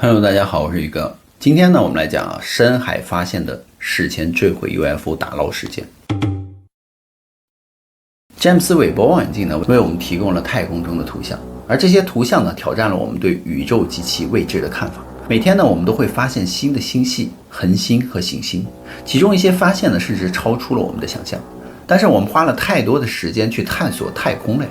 Hello， 大家好，我是宇哥。今天呢，我们来讲深海发现的史前坠毁 UFO 打捞事件。詹姆斯韦伯望远镜呢，为我们提供了太空中的图像，而这些图像呢，挑战了我们对宇宙及其未知的看法。每天呢，我们都会发现新的星系、恒星和行星，其中一些发现呢，甚至超出了我们的想象。但是我们花了太多的时间去探索太空了呀，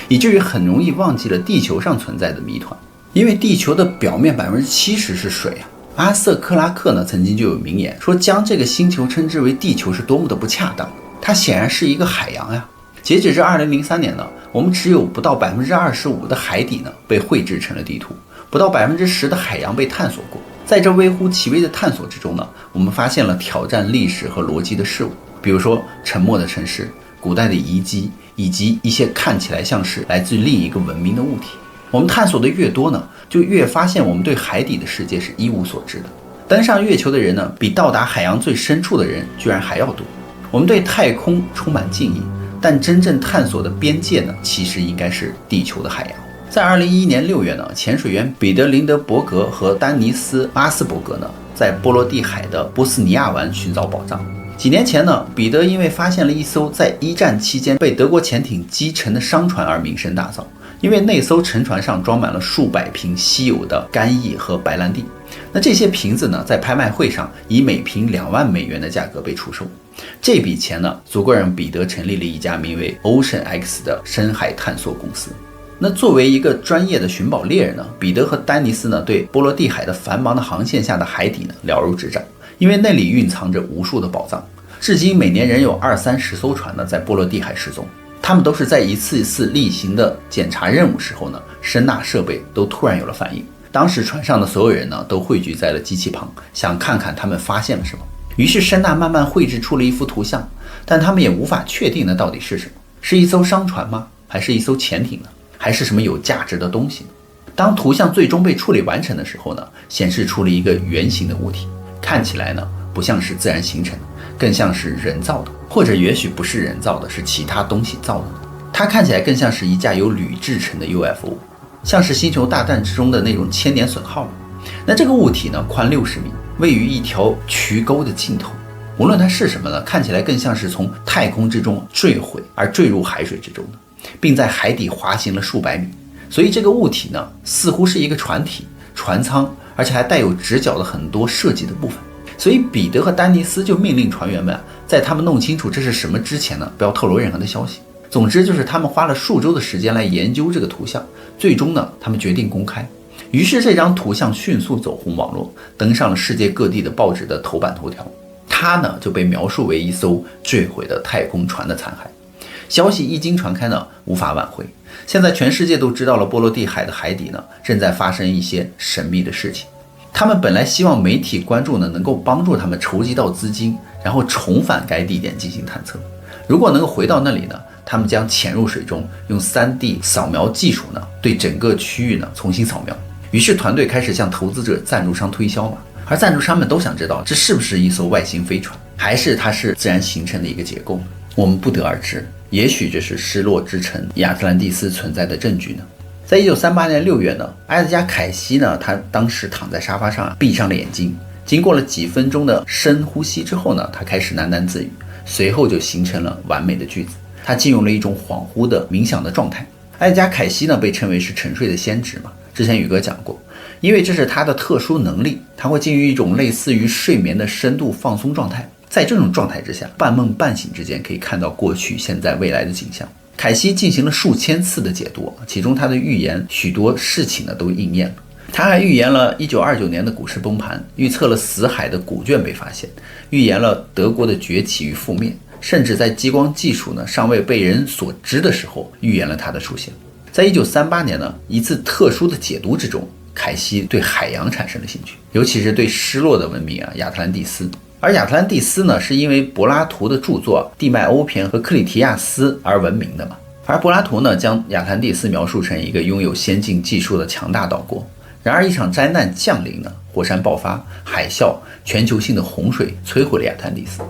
以至于很容易忘记了地球上存在的谜团。因为地球的表面70%是水啊。阿瑟·克拉克呢曾经就有名言说，将这个星球称之为地球是多么的不恰当，它显然是一个海洋呀。截止至2003年呢，我们只有不到25%的海底呢被绘制成了地图，不到10%的海洋被探索过。在这微乎其微的探索之中呢，我们发现了挑战历史和逻辑的事物，比如说沉没的城市、古代的遗迹，以及一些看起来像是来自另一个文明的物体。我们探索的越多呢，就越发现我们对海底的世界是一无所知的。登上月球的人呢，比到达海洋最深处的人居然还要多。我们对太空充满敬意，但真正探索的边界呢，其实应该是地球的海洋。在2011年6月呢，潜水员彼得林德伯格和丹尼斯巴斯伯格呢，在波罗的海的波斯尼亚湾寻找宝藏。几年前呢，彼得因为发现了一艘在一战期间被德国潜艇击沉的商船而名声大噪。因为那艘沉船上装满了数百瓶稀有的干邑和白兰地，那这些瓶子呢，在拍卖会上以每瓶2万美元的价格被出售。这笔钱呢，足够让彼得成立了一家名为 Ocean X 的深海探索公司。那作为一个专业的寻宝猎人呢，彼得和丹尼斯呢，对波罗的海的繁忙的航线下的海底呢了如指掌，因为那里蕴藏着无数的宝藏。至今每年仍有20-30艘船呢在波罗的海失踪。他们都是在一次一次例行的检查任务时候呢，声呐设备都突然有了反应。当时船上的所有人呢，都汇聚在了机器旁，想看看他们发现了什么。于是声呐慢慢绘制出了一幅图像，但他们也无法确定那到底是什么，是一艘商船吗？还是一艘潜艇呢？还是什么有价值的东西呢？当图像最终被处理完成的时候呢，显示出了一个圆形的物体，看起来呢，不像是自然形成的，更像是人造的，或者也许不是人造的，是其他东西造的。它看起来更像是一架由铝制成的 UFO， 像是星球大战之中的那种千年损耗。那这个物体呢，宽60米，位于一条渠沟的尽头。无论它是什么呢，看起来更像是从太空之中坠毁而坠入海水之中的，并在海底滑行了数百米。所以这个物体呢，似乎是一个船体、船舱，而且还带有直角的很多设计的部分。所以彼得和丹尼斯就命令船员们，在他们弄清楚这是什么之前呢，不要透露任何的消息。总之就是他们花了数周的时间来研究这个图像，最终呢，他们决定公开。于是这张图像迅速走红网络，登上了世界各地的报纸的头版头条。它呢就被描述为一艘坠毁的太空船的残骸。消息一经传开呢，无法挽回。现在全世界都知道了波罗的海的海底呢，正在发生一些神秘的事情。他们本来希望媒体关注呢，能够帮助他们筹集到资金，然后重返该地点进行探测。如果能够回到那里呢，他们将潜入水中，用 3D 扫描技术呢，对整个区域呢重新扫描。于是团队开始向投资者、赞助商推销嘛，而赞助商们都想知道，这是不是一艘外星飞船，还是它是自然形成的一个结构？我们不得而知，也许这是失落之城亚特兰蒂斯存在的证据呢。在1938年6月呢，埃德加·凯西呢，他当时躺在沙发上闭上了眼睛，经过了几分钟的深呼吸之后呢，他开始喃喃自语，随后就形成了完美的句子。他进入了一种恍惚的冥想的状态。埃德加·凯西呢，被称为是沉睡的先知嘛，之前宇哥讲过，因为这是他的特殊能力，他会进入一种类似于睡眠的深度放松状态。在这种状态之下，半梦半醒之间可以看到过去、现在、未来的景象。凯西进行了数千次的解读，其中他的预言许多事情呢都应验了。他还预言了1929年的股市崩盘，预测了死海的古卷被发现，预言了德国的崛起与覆灭，甚至在激光技术呢尚未被人所知的时候，预言了它的出现。在1938年呢，一次特殊的解读之中，凯西对海洋产生了兴趣，尤其是对失落的文明亚特兰蒂斯。而亚特兰蒂斯呢，是因为柏拉图的著作《地脉欧篇》和克里提亚斯而闻名的嘛。而柏拉图呢，将亚特兰蒂斯描述成一个拥有先进技术的强大岛国。然而一场灾难降临呢，火山爆发、海啸、全球性的洪水摧毁了亚特兰蒂斯。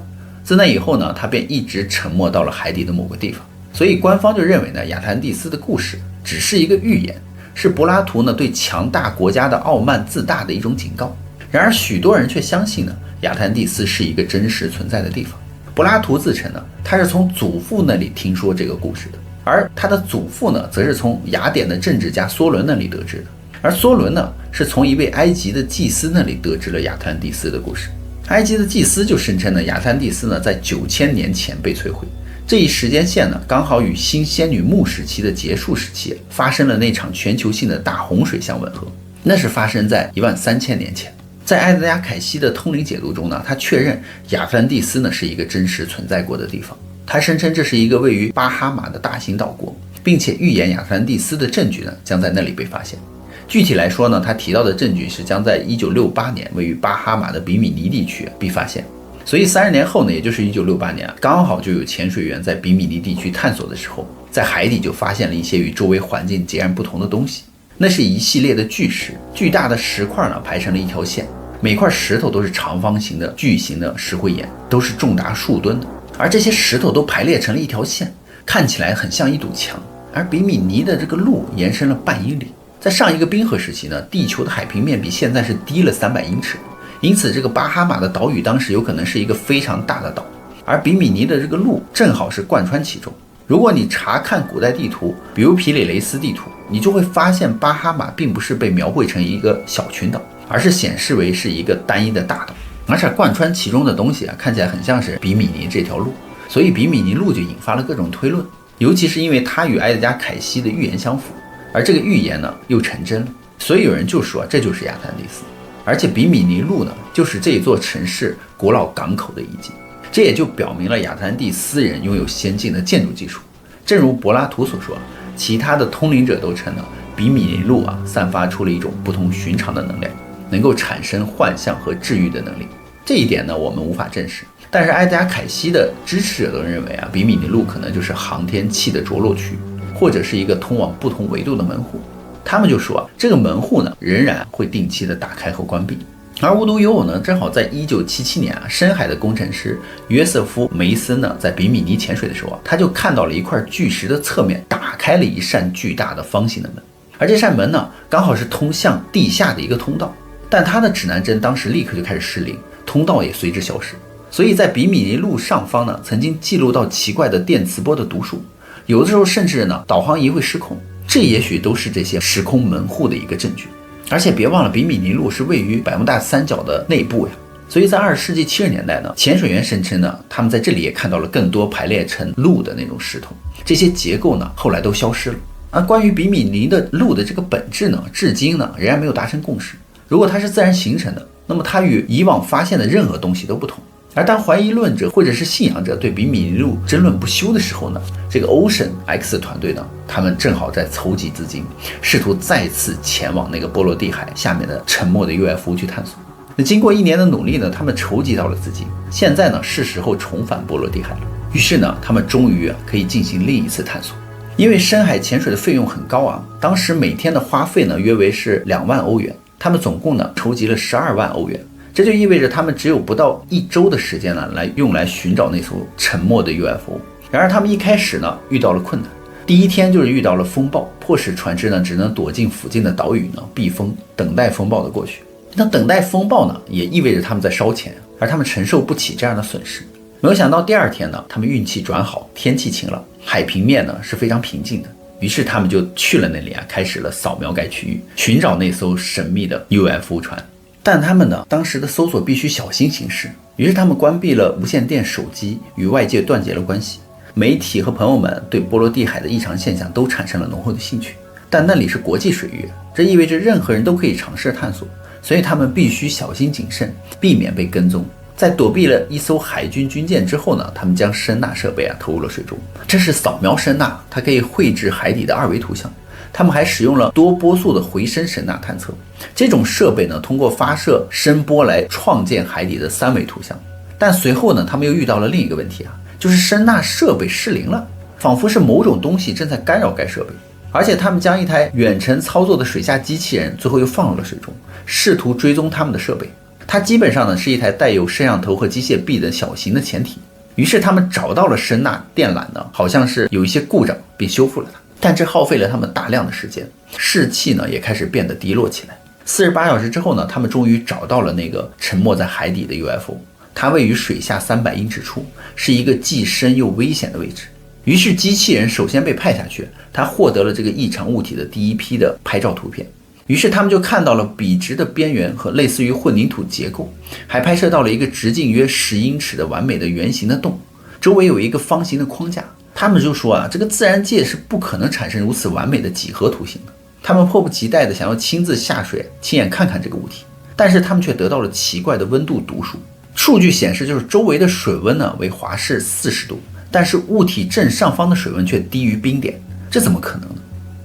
自那以后呢，它便一直沉没到了海底的某个地方。所以官方就认为呢，亚特兰蒂斯的故事只是一个预言，是柏拉图呢对强大国家的傲慢自大的一种警告。然而许多人却相信呢亚特兰蒂斯是一个真实存在的地方。柏拉图自称呢他是从祖父那里听说这个故事的，而他的祖父呢则是从雅典的政治家梭伦那里得知的，而梭伦呢是从一位埃及的祭司那里得知了亚特兰蒂斯的故事。埃及的祭司就声称呢亚特兰蒂斯呢在9000年前被摧毁，这一时间线呢刚好与新仙女木时期的结束时期发生了那场全球性的大洪水相吻合，那是发生在13000年前。在埃德加·凯西的通灵解读中呢，他确认亚特兰蒂斯呢是一个真实存在过的地方。他声称这是一个位于巴哈马的大型岛国，并且预言亚特兰蒂斯的证据呢将在那里被发现。具体来说呢，他提到的证据是将在1968年位于巴哈马的比米尼地区被发现。所以30年后呢，也就是1968年刚好就有潜水员在比米尼地区探索的时候，在海底就发现了一些与周围环境截然不同的东西。那是一系列的巨石，巨大的石块呢排成了一条线，每块石头都是长方形的巨型的石灰岩，都是重达数吨的，而这些石头都排列成了一条线，看起来很像一堵墙。而比米尼的这个路延伸了半英里，在上一个冰河时期呢，地球的海平面比现在是低了300英尺，因此这个巴哈马的岛屿当时有可能是一个非常大的岛，而比米尼的这个路正好是贯穿其中。如果你查看古代地图，比如皮里雷斯地图，你就会发现巴哈马并不是被描绘成一个小群岛，而是显示为是一个单一的大岛，而且贯穿其中的东西看起来很像是比米尼这条路，所以比米尼路就引发了各种推论，尤其是因为它与埃德加·凯西的预言相符，而这个预言呢又成真了，所以有人就说这就是亚特兰蒂斯，而且比米尼路呢就是这座城市古老港口的遗迹。这也就表明了亚特兰蒂斯人拥有先进的建筑技术。正如柏拉图所说，其他的通灵者都称呢，比米尼路散发出了一种不同寻常的能量，能够产生幻象和治愈的能力。这一点呢，我们无法证实。但是埃德加·凯西的支持者都认为比米尼路可能就是航天器的着陆区，或者是一个通往不同维度的门户。他们就说这个门户呢，仍然会定期的打开和关闭。而无独有偶呢，正好在1977年深海的工程师约瑟夫·梅森呢，在比米尼潜水的时候他就看到了一块巨石的侧面打开了一扇巨大的方形的门，而这扇门呢，刚好是通向地下的一个通道，但他的指南针当时立刻就开始失灵，通道也随之消失。所以在比米尼路上方呢，曾经记录到奇怪的电磁波的读数，有的时候甚至呢，导航仪会失控，这也许都是这些时空门户的一个证据。而且别忘了，比米尼路是位于百慕大三角的内部呀，所以在20世纪70年代呢，潜水员声称呢，他们在这里也看到了更多排列成路的那种石头，这些结构呢后来都消失了。而关于比米尼的路的这个本质呢，至今呢仍然没有达成共识。如果它是自然形成的，那么它与以往发现的任何东西都不同。而当怀疑论者或者是信仰者对比米尼路争论不休的时候呢，这个 Ocean X 团队呢，他们正好在筹集资金，试图再次前往那个波罗的海下面的沉没的 UFO 去探索。那经过1年的努力呢，他们筹集到了资金，现在呢是时候重返波罗的海了。于是呢，他们终于可以进行另一次探索。因为深海潜水的费用很高当时每天的花费呢约为是2万欧元，他们总共呢筹集了12万欧元。这就意味着他们只有不到1周的时间呢，用来寻找那艘沉没的 UFO。然而他们一开始呢遇到了困难，第一天就是遇到了风暴，迫使船只呢只能躲进附近的岛屿呢避风，等待风暴的过去。那等待风暴呢，也意味着他们在烧钱，而他们承受不起这样的损失。没有想到第2天呢，他们运气转好，天气晴朗，海平面呢是非常平静的。于是他们就去了那里开始了扫描该区域，寻找那艘神秘的 UFO 船。但他们呢，当时的搜索必须小心行事，于是他们关闭了无线电手机，与外界断绝了关系。媒体和朋友们对波罗的海的异常现象都产生了浓厚的兴趣，但那里是国际水域，这意味着任何人都可以尝试探索，所以他们必须小心谨慎，避免被跟踪。在躲避了一艘海军军舰之后呢，他们将声呐设备投入了水中。这是扫描声呐，它可以绘制海底的2维图像。他们还使用了多波速的回声声呐探测，这种设备呢，通过发射声波来创建海底的3维图像。但随后呢，他们又遇到了另一个问题就是声呐设备失灵了，仿佛是某种东西正在干扰该设备。而且他们将一台远程操作的水下机器人最后又放入了水中，试图追踪他们的设备。它基本上呢是一台带有摄像头和机械臂的小型的潜艇。于是他们找到了声呐电缆呢，好像是有一些故障，并修复了它。但这耗费了他们大量的时间，士气呢也开始变得低落起来。48小时之后呢，他们终于找到了那个沉没在海底的 UFO， 它位于水下300英尺处，是一个既深又危险的位置。于是机器人首先被派下去，他获得了这个异常物体的第一批的拍照图片。于是他们就看到了笔直的边缘和类似于混凝土结构，还拍摄到了一个直径约10英尺的完美的圆形的洞，周围有一个方形的框架。他们就说这个自然界是不可能产生如此完美的几何图形的。他们迫不及待地想要亲自下水亲眼看看这个物体，但是他们却得到了奇怪的温度读数。数据显示，就是周围的水温呢为华氏40度，但是物体正上方的水温却低于冰点，这怎么可能呢？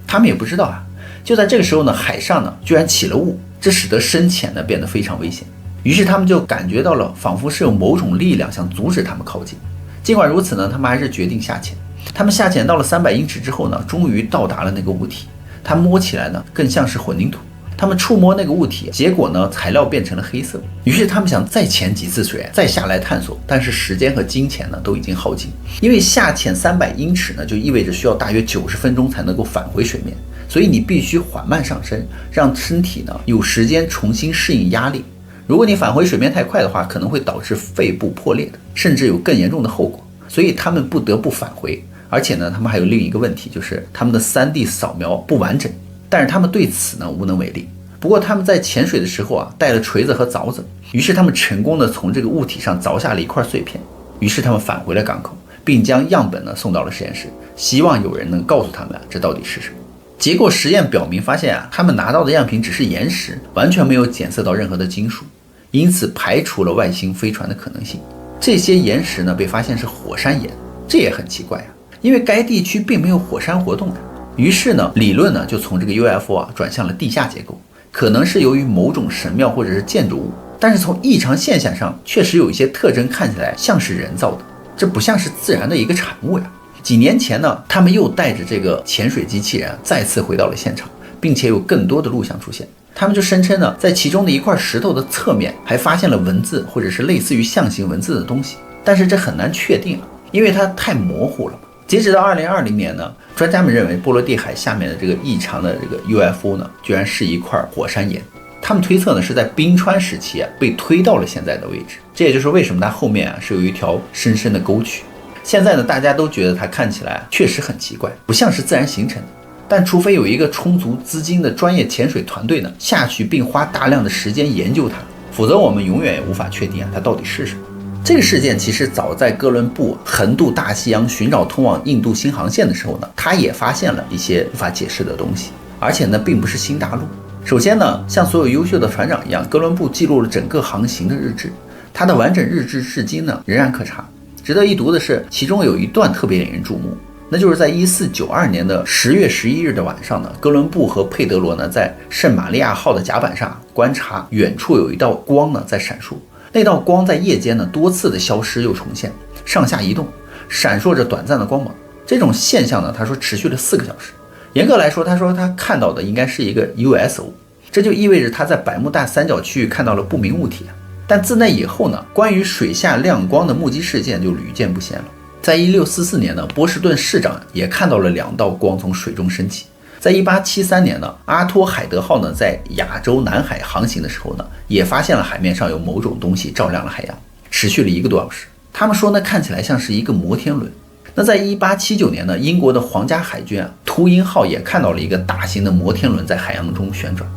他们也不知道啊。就在这个时候呢，海上呢居然起了雾，这使得深潜呢变得非常危险。于是他们就感觉到了，仿佛是有某种力量想阻止他们靠近。尽管如此呢，他们还是决定下潜。他们下潜到了300英尺之后呢，终于到达了那个物体。它摸起来呢更像是混凝土。他们触摸那个物体，结果呢材料变成了黑色。于是他们想再潜几次水，再下来探索，但是时间和金钱呢都已经耗尽。因为下潜300英尺呢，就意味着需要大约90分钟才能够返回水面，所以你必须缓慢上升，让身体呢有时间重新适应压力。如果你返回水面太快的话，可能会导致肺部破裂的，甚至有更严重的后果。所以他们不得不返回。而且呢，他们还有另一个问题，就是他们的3D 扫描不完整，但是他们对此呢无能为力。不过他们在潜水的时候带了锤子和凿子，于是他们成功的从这个物体上凿下了一块碎片。于是他们返回了港口，并将样本呢送到了实验室，希望有人能告诉他们这到底是什么。结果实验表明发现他们拿到的样品只是岩石，完全没有检测到任何的金属，因此排除了外星飞船的可能性。这些岩石呢被发现是火山岩，这也很奇怪因为该地区并没有火山活动的。于是呢，理论呢就从这个 UFO 转向了地下结构，可能是由于某种神庙或者是建筑物，但是从异常现象上确实有一些特征看起来像是人造的，这不像是自然的一个产物呀。几年前呢，他们又带着这个潜水机器人再次回到了现场，并且有更多的录像出现。他们就声称呢，在其中的一块石头的侧面还发现了文字或者是类似于象形文字的东西，但是这很难确定因为它太模糊了。截止到2020年呢，专家们认为波罗的海下面的这个异常的这个 UFO 呢，居然是一块火山岩。他们推测呢是在冰川时期被推到了现在的位置，这也就是为什么它后面是有一条深深的沟渠。现在呢，大家都觉得它看起来确实很奇怪，不像是自然形成的。但除非有一个充足资金的专业潜水团队呢下去，并花大量的时间研究它，否则我们永远也无法确定它到底是什么。这个事件其实早在哥伦布横渡大西洋寻找通往印度新航线的时候呢，他也发现了一些无法解释的东西，而且呢并不是新大陆。首先呢，像所有优秀的船长一样，哥伦布记录了整个航行的日志，他的完整日志至今呢仍然可查。值得一读的是，其中有一段特别引人注目，那就是在1492年的10月11日的晚上呢，哥伦布和佩德罗呢在圣玛利亚号的甲板上观察远处有一道光呢在闪烁。那道光在夜间呢多次的消失又重现，上下移动，闪烁着短暂的光芒。这种现象呢，他说持续了4个小时。严格来说，他说他看到的应该是一个 USO， 这就意味着他在百慕大三角区域看到了不明物体。但自那以后呢，关于水下亮光的目击事件就屡见不鲜了。在1644年呢，波士顿市长也看到了2道光从水中升起。在1873年呢，阿托海德号呢在亚洲南海航行的时候呢，也发现了海面上有某种东西照亮了海洋，持续了1个多小时。他们说呢，看起来像是一个摩天轮。那在1879年呢，英国的皇家海军秃鹰号也看到了一个大型的摩天轮在海洋中旋转。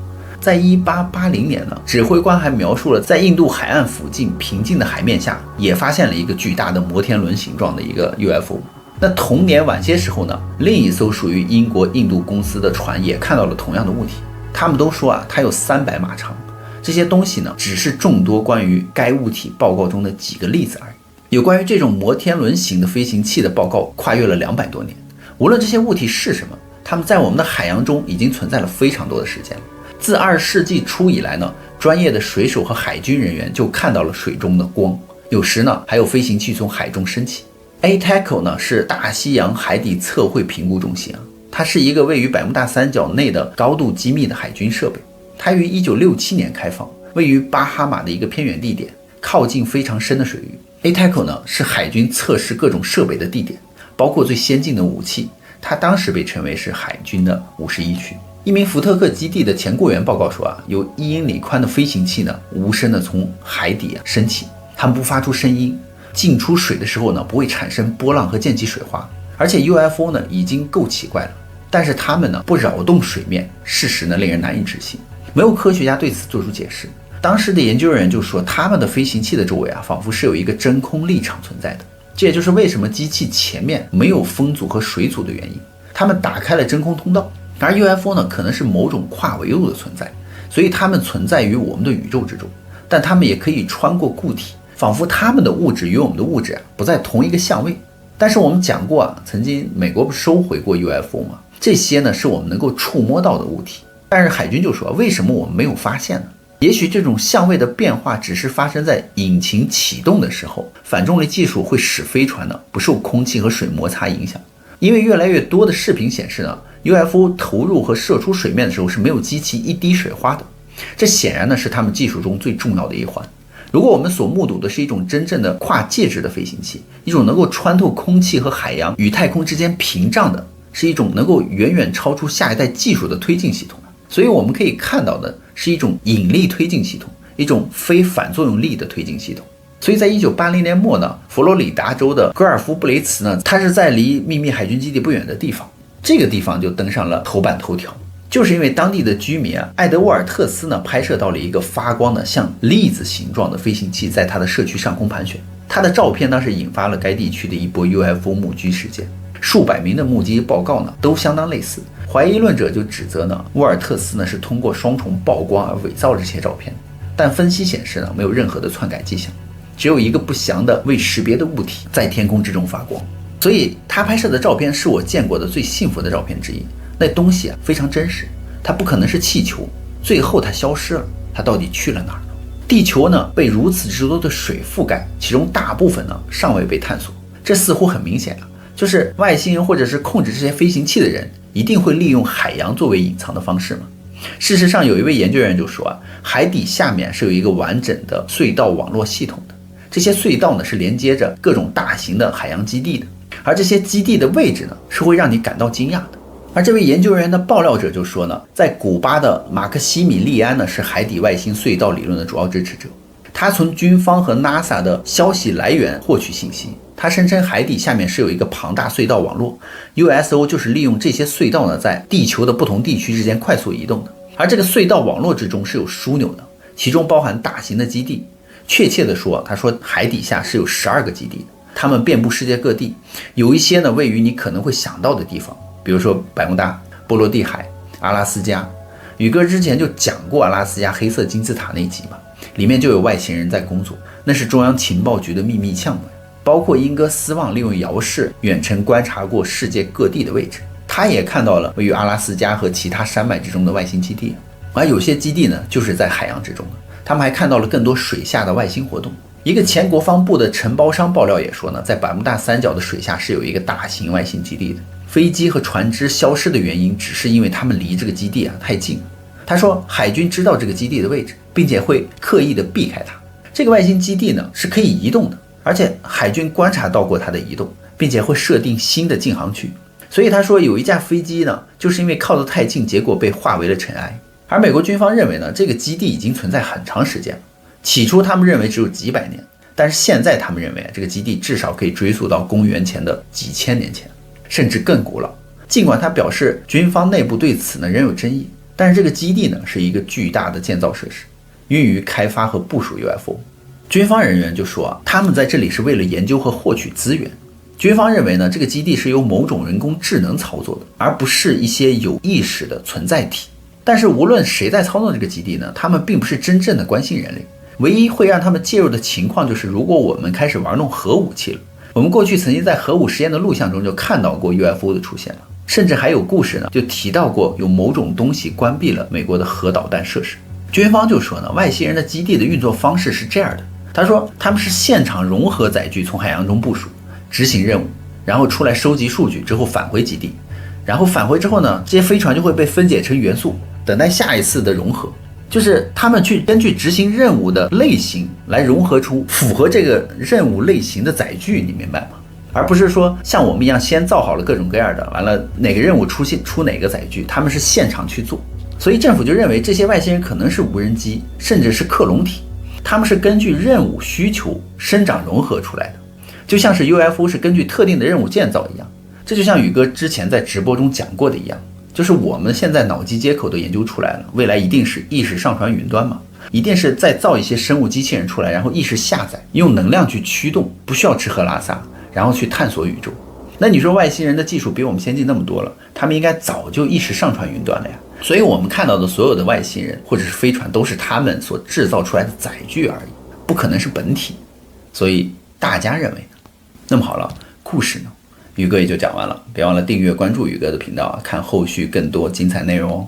在1880年呢，指挥官还描述了在印度海岸附近平静的海面下也发现了一个巨大的摩天轮形状的一个 UFO。那同年晚些时候呢，另一艘属于英国印度公司的船也看到了同样的物体，他们都说它有300码长。这些东西呢，只是众多关于该物体报告中的几个例子而已。有关于这种摩天轮型的飞行器的报告跨越了200多年。无论这些物体是什么，它们在我们的海洋中已经存在了非常多的时间了。自20世纪初以来呢，专业的水手和海军人员就看到了水中的光，有时呢还有飞行器从海中升起。ATACO 呢是大西洋海底测绘评估中心它是一个位于百慕大三角内的高度机密的海军设备。它于1967年开放，位于巴哈马的一个偏远地点，靠近非常深的水域。ATACO 呢是海军测试各种设备的地点，包括最先进的武器。它当时被称为是海军的51区。一名福特克基地的前雇员报告说有1英里宽的飞行器呢，无声的从海底升起，它们不发出声音，进出水的时候呢，不会产生波浪和溅起水花。而且 UFO 呢已经够奇怪了，但是它们呢不扰动水面，事实呢令人难以置信。没有科学家对此做出解释。当时的研究人员就说，他们的飞行器的周围仿佛是有一个真空力场存在的。这也就是为什么机器前面没有风阻和水阻的原因，他们打开了真空通道。而 UFO 呢可能是某种跨维度的存在，所以它们存在于我们的宇宙之中，但它们也可以穿过固体，仿佛它们的物质与我们的物质不在同一个相位。但是我们讲过曾经美国不是收回过 UFO 吗？这些呢是我们能够触摸到的物体。但是海军就说，为什么我们没有发现呢？也许这种相位的变化只是发生在引擎启动的时候，反重力技术会使飞船呢不受空气和水摩擦影响。因为越来越多的视频显示呢， UFO 投入和射出水面的时候是没有激起一滴水花的，这显然呢是他们技术中最重要的一环。如果我们所目睹的是一种真正的跨介质的飞行器，一种能够穿透空气和海洋与太空之间屏障的，是一种能够远远超出下一代技术的推进系统。所以我们可以看到的是一种引力推进系统，一种非反作用力的推进系统。所以在1980年末呢，佛罗里达州的戈尔夫布雷茨呢，它是在离秘密海军基地不远的地方，这个地方就登上了头版头条，就是因为当地的居民艾德沃尔特斯呢拍摄到了一个发光的像粒子形状的飞行器在他的社区上空盘旋。他的照片当时引发了该地区的一波 UFO 目击事件，数百名的目击报告呢都相当类似。怀疑论者就指责呢，沃尔特斯呢是通过双重曝光而伪造这些照片，但分析显示呢没有任何的篡改迹象，只有一个不详的未识别的物体在天空之中发光。所以他拍摄的照片是我见过的最幸福的照片之一。那东西非常真实，它不可能是气球，最后它消失了，它到底去了哪儿呢？地球呢被如此之多的水覆盖，其中大部分呢尚未被探索。这似乎很明显就是外星人或者是控制这些飞行器的人一定会利用海洋作为隐藏的方式嘛。事实上有一位研究员就说海底下面是有一个完整的隧道网络系统的，这些隧道呢是连接着各种大型的海洋基地的，而这些基地的位置呢是会让你感到惊讶的。而这位研究员的爆料者就说呢，在古巴的马克西米利安呢是海底外星隧道理论的主要支持者，他从军方和 NASA 的消息来源获取信息。他声称海底下面是有一个庞大隧道网络， USO 就是利用这些隧道呢在地球的不同地区之间快速移动的。而这个隧道网络之中是有枢纽的，其中包含大型的基地。确切的说，他说海底下是有12个基地的，它们遍布世界各地，有一些呢位于你可能会想到的地方，比如说百慕大、波罗的海、阿拉斯加。宇哥之前就讲过阿拉斯加黑色金字塔那集嘛，里面就有外星人在工作，那是中央情报局的秘密项目。包括英格斯旺利用遥视远程观察过世界各地的位置，他也看到了位于阿拉斯加和其他山脉之中的外星基地。而有些基地呢就是在海洋之中的，他们还看到了更多水下的外星活动。一个前国防部的承包商爆料也说呢，在百慕大三角的水下是有一个大型外星基地的，飞机和船只消失的原因只是因为他们离这个基地太近了。他说海军知道这个基地的位置，并且会刻意的避开它。这个外星基地呢是可以移动的，而且海军观察到过它的移动，并且会设定新的禁航区。所以他说有一架飞机呢就是因为靠得太近，结果被化为了尘埃。而美国军方认为呢，这个基地已经存在很长时间了。起初他们认为只有几百年，但是现在他们认为这个基地至少可以追溯到公元前的几千年前，甚至更古老。尽管他表示军方内部对此呢仍有争议，但是这个基地呢是一个巨大的建造设施，用于开发和部署 UFO。军方人员就说他们在这里是为了研究和获取资源。军方认为呢，这个基地是由某种人工智能操作的，而不是一些有意识的存在体。但是无论谁在操作这个基地呢，他们并不是真正的关心人类。唯一会让他们介入的情况就是如果我们开始玩弄核武器了。我们过去曾经在核武实验的录像中就看到过 UFO 的出现了，甚至还有故事呢就提到过有某种东西关闭了美国的核导弹设施。军方就说呢，外星人的基地的运作方式是这样的，他说他们是现场融合载具从海洋中部署，执行任务，然后出来收集数据之后返回基地，然后返回之后呢，这些飞船就会被分解成元素，等待下一次的融合。就是他们去根据执行任务的类型来融合出符合这个任务类型的载具，你明白吗？而不是说像我们一样先造好了各种各样的，完了哪个任务出哪个载具，他们是现场去做。所以政府就认为这些外星人可能是无人机，甚至是克隆体，他们是根据任务需求生长融合出来的，就像是 UFO 是根据特定的任务建造一样。这就像宇哥之前在直播中讲过的一样，就是我们现在脑机接口都研究出来了，未来一定是意识上传云端嘛，一定是再造一些生物机器人出来，然后意识下载，用能量去驱动，不需要吃喝拉撒，然后去探索宇宙。那你说外星人的技术比我们先进那么多了，他们应该早就意识上传云端了呀。所以我们看到的所有的外星人或者是飞船都是他们所制造出来的载具而已，不可能是本体。所以大家认为呢？那么好了，故事呢？宇哥也就讲完了，别忘了订阅关注宇哥的频道啊，看后续更多精彩内容哦。